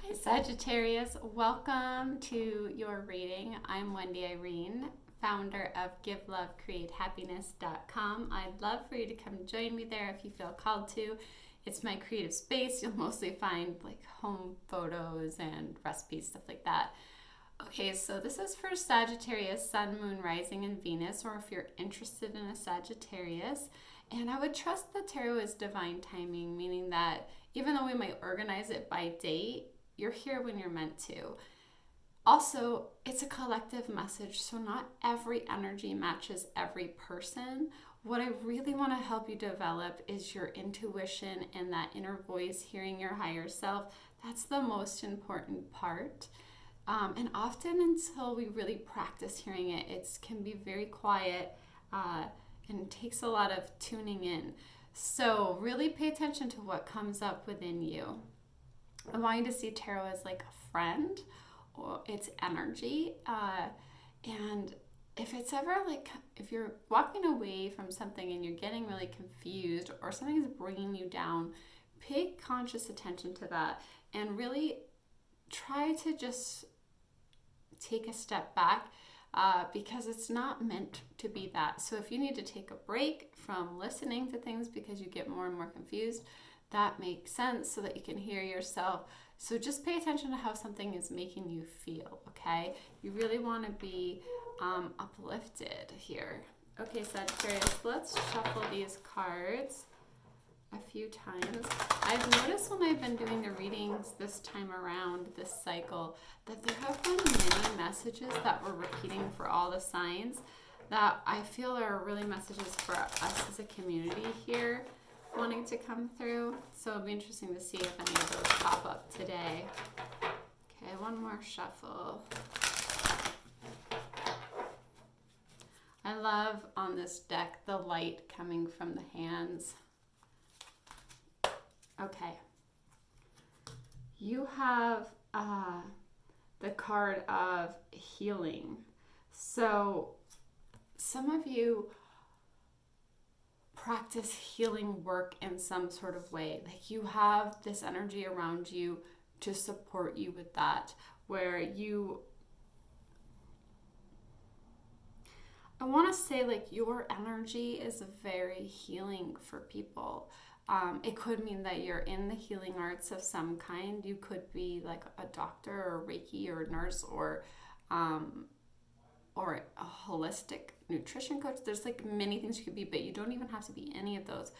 Hi Sagittarius, welcome to your reading. I'm Wendy Irene, founder of GiveLoveCreateHappiness.com. I'd love for you to come join me there if you feel called to. It's my creative space. You'll mostly find like home photos and recipes, stuff like that. Okay, so this is for Sagittarius, Sun, Moon, Rising, and Venus, or if you're interested in a Sagittarius. And I would trust the tarot is divine timing, meaning that even though we might organize it by date, you're here when you're meant to. Also, it's a collective message, so not every energy matches every person. What I really want to help you develop is your intuition and that inner voice, hearing your higher self. That's the most important part. And often until we really practice hearing it, it can be very quiet and it takes a lot of tuning in. So really pay attention to what comes up within you. I want you to see tarot as like a friend, or it's energy. And if it's ever like, if you're walking away from something and you're getting really confused or something is bringing you down, pay conscious attention to that and really try to just take a step back because it's not meant to be that. So if you need to take a break from listening to things because you get more and more confused, that makes sense so that you can hear yourself. So just pay attention to how something is making you feel, okay? You really want to be uplifted here. Okay, Sagittarius, let's shuffle these cards a few times. I've noticed when I've been doing the readings this time around, this cycle, that there have been many messages that we're repeating for all the signs that I feel are really messages for us as a community here wanting to come through. So it'll be interesting to see if any of those pop up today. Okay, one more shuffle. I love on this deck the light coming from the hands. Okay. You have the card of healing. So some of you practice healing work in some sort of way. Like you have this energy around you to support you with that, where I want to say like your energy is very healing for people. It could mean that you're in the healing arts of some kind. You could be like a doctor or Reiki or a nurse or a holistic nutrition coach. There's like many things you could be, but you don't even have to be any of those.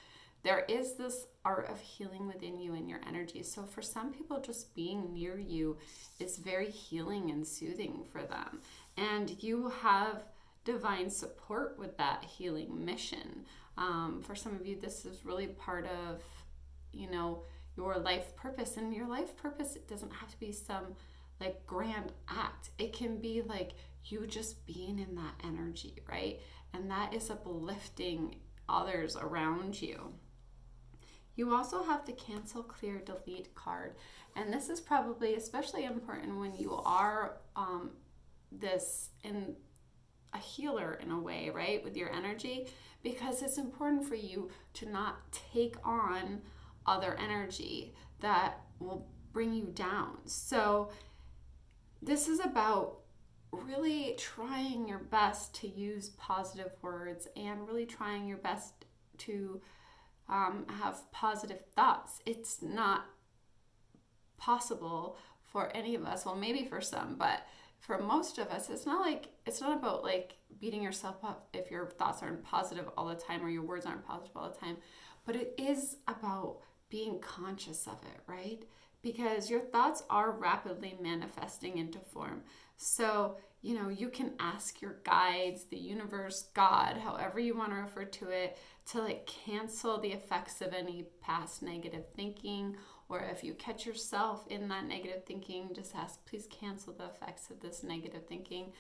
There is this art of healing within you and your energy. So for some people, just being near you is very healing and soothing for them. And you have divine support with that healing mission. For some of you, this is really part of, your life purpose. And your life purpose, it doesn't have to be some like grand act. It can be like you just being in that energy, right? And that is uplifting others around you. You also have the cancel, clear, delete card. And this is probably especially important when you are this in a healer in a way, right? With your energy, because it's important for you to not take on other energy that will bring you down. So this is about really trying your best to use positive words and really trying your best to have positive thoughts. It's not possible for any of us, well, maybe for some, but for most of us, it's not about like beating yourself up if your thoughts aren't positive all the time or your words aren't positive all the time, but it is about being conscious of it, right? Because your thoughts are rapidly manifesting into form. So, you can ask your guides, the universe, God, however you want to refer to it, to like cancel the effects of any past negative thinking. Or if you catch yourself in that negative thinking, just ask, please cancel the effects of this negative thinking.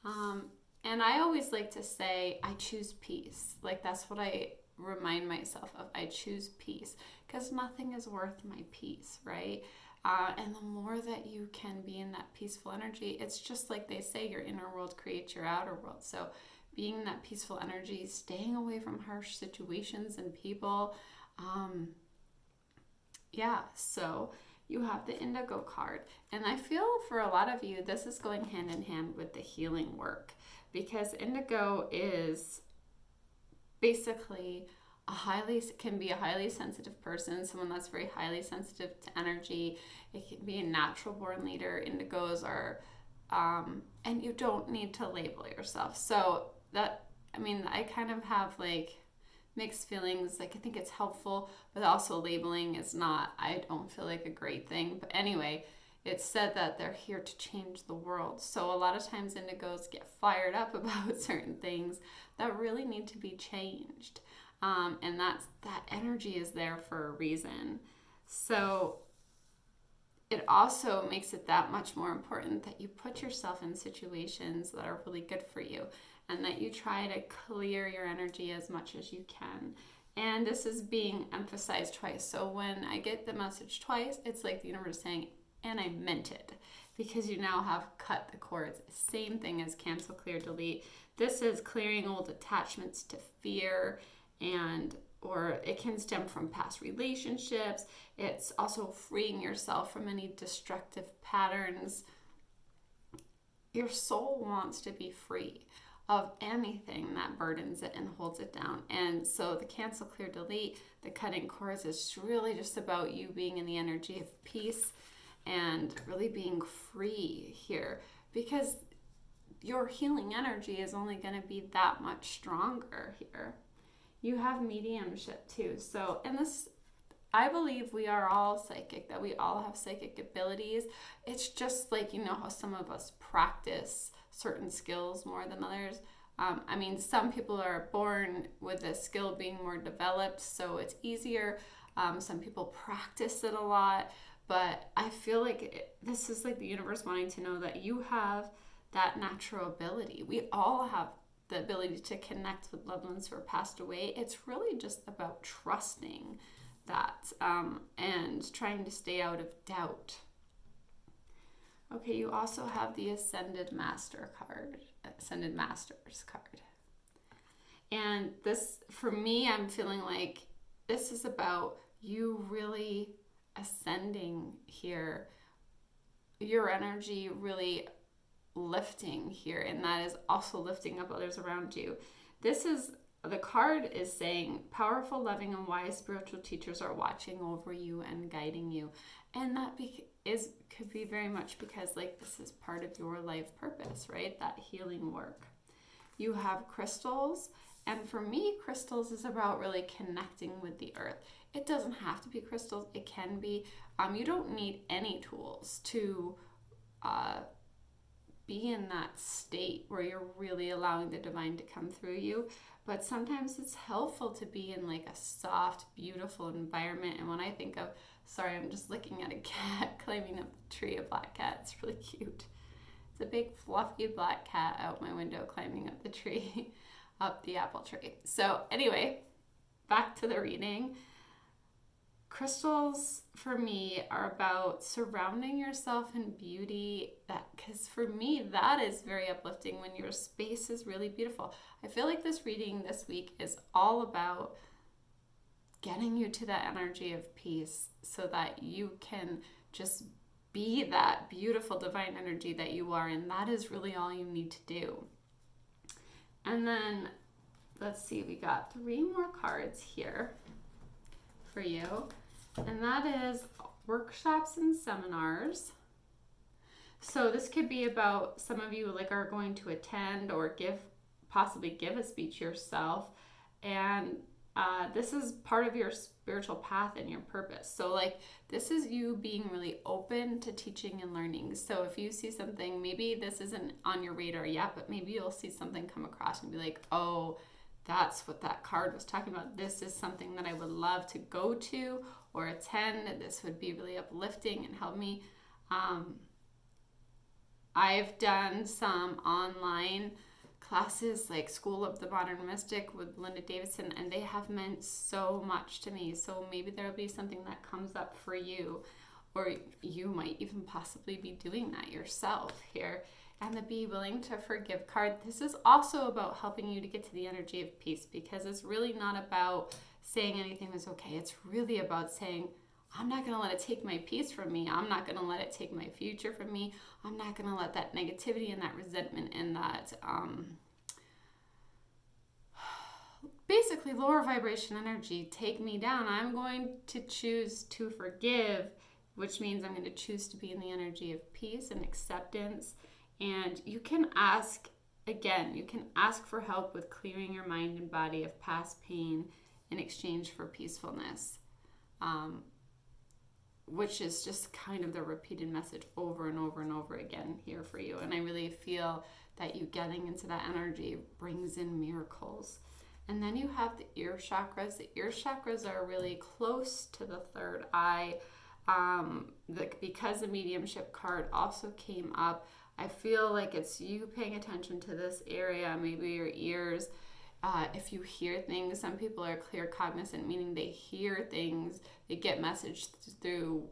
And I always like to say, I choose peace. Like that's what I remind myself of. I choose peace because nothing is worth my peace, right? And the more that you can be in that peaceful energy, it's just like they say, your inner world creates your outer world. So being in that peaceful energy, staying away from harsh situations and people, so you have the Indigo card. And I feel for a lot of you, this is going hand in hand with the healing work, because Indigo is basically can be a highly sensitive person, someone that's very highly sensitive to energy. It can be a natural born leader. Indigos are, and you don't need to label yourself. So that, I mean, I kind of have like mixed feelings. Like, I think it's helpful, but also labeling is not, I don't feel like a great thing. But anyway, it's said that they're here to change the world. So a lot of times indigos get fired up about certain things that really need to be changed. And that energy is there for a reason. So it also makes it that much more important that you put yourself in situations that are really good for you, and that you try to clear your energy as much as you can. And this is being emphasized twice. So when I get the message twice, it's like the universe saying, and I meant it, because you now have cut the cords. Same thing as cancel, clear, delete. This is clearing old attachments to fear, or it can stem from past relationships. It's also freeing yourself from any destructive patterns. Your soul wants to be free of anything that burdens it and holds it down. And so the cancel, clear, delete, the cutting cords is really just about you being in the energy of peace and really being free here, because your healing energy is only going to be that much stronger here. You have mediumship too. So, and this, I believe we are all psychic, that we all have psychic abilities. It's just like, you know how some of us practice certain skills more than others. I mean, some people are born with a skill being more developed, so it's easier. Some people practice it a lot, but I feel like this is like the universe wanting to know that you have that natural ability. We all have the ability to connect with loved ones who are passed away. It's really just about trusting that, and trying to stay out of doubt. Okay, you also have the Ascended Masters card. And this, for me, I'm feeling like this is about you really ascending here, your energy really lifting here, and that is also lifting up others around you. The card is saying powerful, loving, and wise spiritual teachers are watching over you and guiding you. And that could be very much because like this is part of your life purpose, right? That healing work. You have crystals, and for me, crystals is about really connecting with the earth. It doesn't have to be crystals. It can be. You don't need any tools to be in that state where you're really allowing the divine to come through you. But sometimes it's helpful to be in like a soft, beautiful environment. And when I think of, sorry, I'm just looking at a cat climbing up the tree, a black cat. It's really cute. It's a big fluffy black cat out my window climbing up the tree, up the apple tree. So anyway, back to the reading. Crystals for me are about surrounding yourself in beauty, because for me that is very uplifting when your space is really beautiful. I feel like this reading this week is all about getting you to that energy of peace so that you can just be that beautiful divine energy that you are, and that is really all you need to do. And then let's see, we got 3 more cards here for you, and that is workshops and seminars. So this could be about, some of you like are going to attend or possibly give a speech yourself, and this is part of your spiritual path and your purpose. So like this is you being really open to teaching and learning. So if you see something, maybe this isn't on your radar yet, but maybe you'll see something come across and be like, oh, that's what that card was talking about. This is something that I would love to go to or attend. This would be really uplifting and help me. I've done some online classes like School of the Modern Mystic with Linda Davidson, and they have meant so much to me. So maybe there'll be something that comes up for you, or you might even possibly be doing that yourself here. And the Be Willing to Forgive card, this is also about helping you to get to the energy of peace, because it's really not about saying anything is okay. It's really about saying, I'm not going to let it take my peace from me. I'm not going to let it take my future from me. I'm not going to let that negativity and that resentment and that basically lower vibration energy take me down. I'm going to choose to forgive, which means I'm going to choose to be in the energy of peace and acceptance. And you can ask, again, you can ask for help with clearing your mind and body of past pain in exchange for peacefulness, which is just kind of the repeated message over and over and over again here for you. And I really feel that you getting into that energy brings in miracles. And then you have the ear chakras. The ear chakras are really close to the third eye. Because the mediumship card also came up, I feel like it's you paying attention to this area, maybe your ears. If you hear things, some people are clear cognizant, meaning they hear things, they get messaged through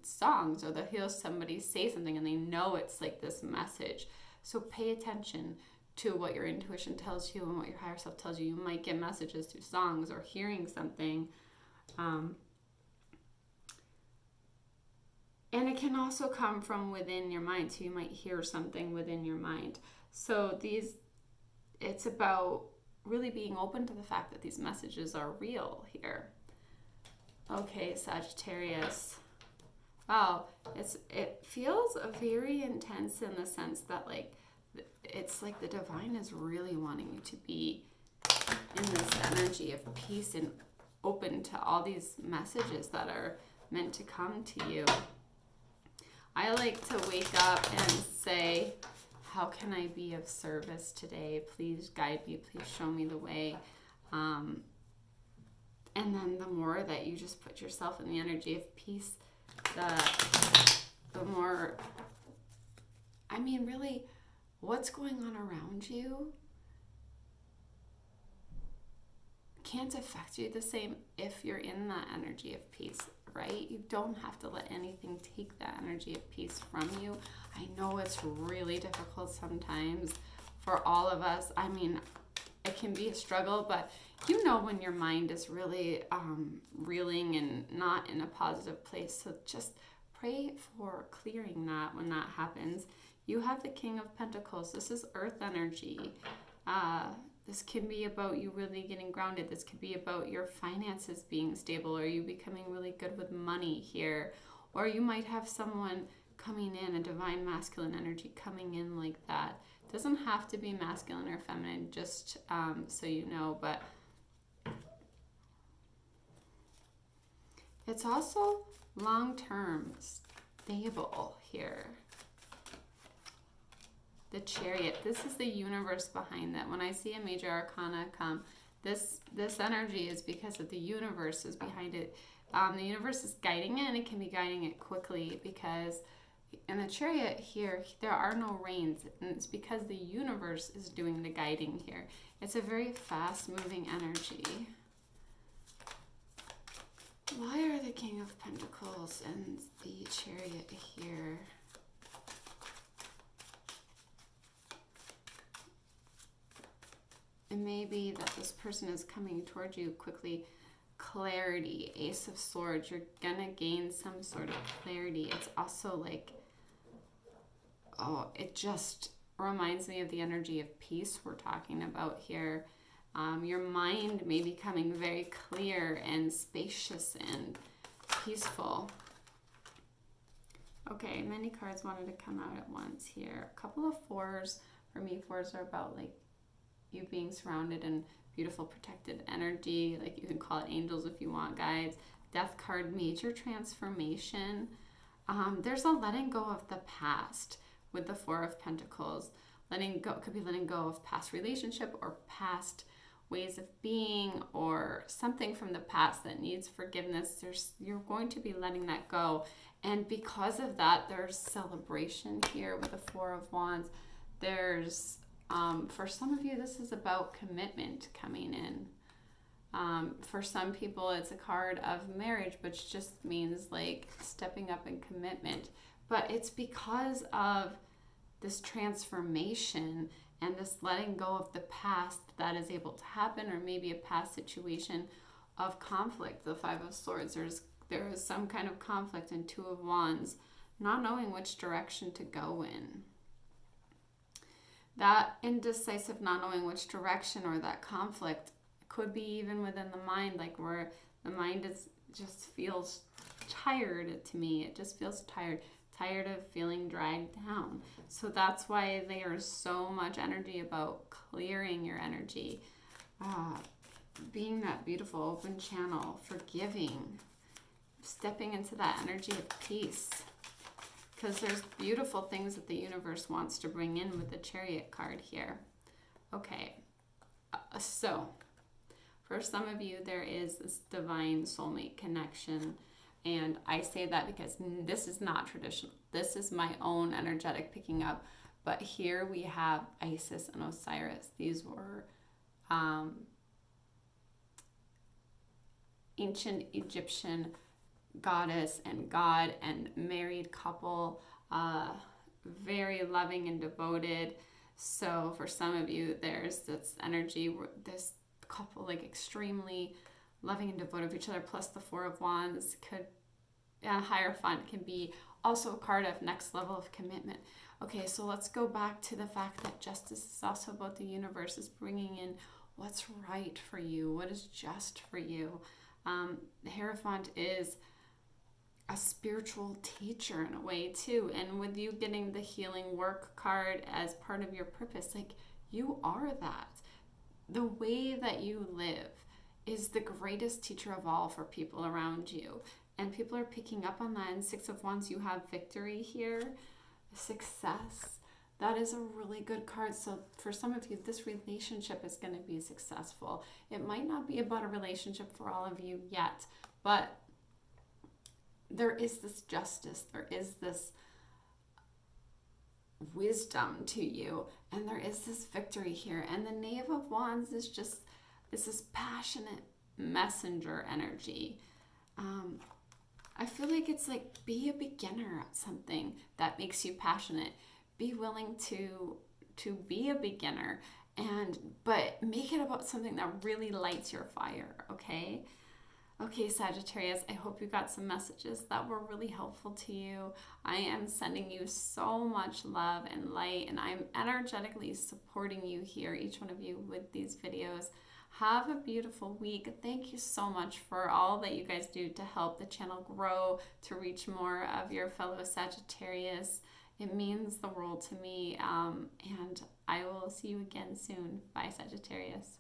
songs, or they'll hear somebody say something and they know it's like this message. So pay attention to what your intuition tells you and what your higher self tells you. You might get messages through songs or hearing something. And it can also come from within your mind. So you might hear something within your mind. So it's about really being open to the fact that these messages are real here. Okay, Sagittarius. Wow, it feels very intense in the sense that like it's like the divine is really wanting you to be in this energy of peace and open to all these messages that are meant to come to you. I like to wake up and say, how can I be of service today? Please guide me. Please show me the way. And then the more that you just put yourself in the energy of peace, the more, I mean, really, what's going on around you can't affect you the same if you're in that energy of peace, right? You don't have to let anything take that energy of peace from you. I know it's really difficult sometimes for all of us. I mean, it can be a struggle, but you know when your mind is really reeling and not in a positive place. So just pray for clearing that when that happens. You have the King of Pentacles. This is earth energy. This can be about you really getting grounded. This could be about your finances being stable, or you becoming really good with money here. Or you might have someone coming in, a divine masculine energy coming in like that. It doesn't have to be masculine or feminine, just so you know, but it's also long-term, stable here. The Chariot, this is the universe behind that. When I see a major arcana come, this energy is because of the universe is behind it. The universe is guiding it, and it can be guiding it quickly because in the Chariot here, there are no reins, and it's because the universe is doing the guiding here. It's a very fast-moving energy. Why are the King of Pentacles and the Chariot here? It may be that this person is coming towards you quickly. Clarity, Ace of Swords. You're gonna gain some sort of clarity. It's also like, oh, it just reminds me of the energy of peace we're talking about here. Your mind may be becoming very clear and spacious and peaceful. Okay, many cards wanted to come out at once here. A couple of fours. For me, fours are about like you being surrounded in beautiful protected energy. Like you can call it angels if you want, guides. Death card, major transformation. There's a letting go of the past with the Four of Pentacles. Letting go could be letting go of past relationship or past ways of being or something from the past that needs forgiveness. You're going to be letting that go. And because of that, there's celebration here with the Four of Wands. There's for some of you, this is about commitment coming in. For some people, it's a card of marriage, which just means like stepping up in commitment. But it's because of this transformation and this letting go of the past that is able to happen, or maybe a past situation of conflict. The Five of Swords, there is some kind of conflict in Two of Wands, not knowing which direction to go in. That indecisive not knowing which direction, or that conflict, could be even within the mind, like where the mind is just feels tired to me. It just feels tired of feeling dragged down. So that's why there's so much energy about clearing your energy, being that beautiful open channel, forgiving, stepping into that energy of peace. Because there's beautiful things that the universe wants to bring in with the Chariot card here. Okay, so for some of you, there is this divine soulmate connection. And I say that because this is not traditional. This is my own energetic picking up. But here we have Isis and Osiris. These were ancient Egyptian goddess and god and married couple, very loving and devoted. So for some of you, there's this energy, this couple like extremely loving and devoted to each other, plus the Four of Wands could, Hierophant can be also a card of next level of commitment. Okay, so let's go back to the fact that justice is also about the universe is bringing in what's right for you, what is just for you. The Hierophant is a spiritual teacher in a way too, and with you getting the healing work card as part of your purpose, like you are that. The way that you live is the greatest teacher of all for people around you, and people are picking up on that. In Six of Wands, you have victory here, success. That is a really good card. So for some of you, this relationship is going to be successful. It might not be about a relationship for all of you yet, but there is this justice, there is this wisdom to you, and there is this victory here. And the Knave of Wands is just, this is passionate messenger energy. I feel like it's like, be a beginner at something that makes you passionate. Be willing to be a beginner, but make it about something that really lights your fire, okay? Okay, Sagittarius, I hope you got some messages that were really helpful to you. I am sending you so much love and light, and I'm energetically supporting you here, each one of you, with these videos. Have a beautiful week. Thank you so much for all that you guys do to help the channel grow, to reach more of your fellow Sagittarius. It means the world to me, and I will see you again soon. Bye, Sagittarius.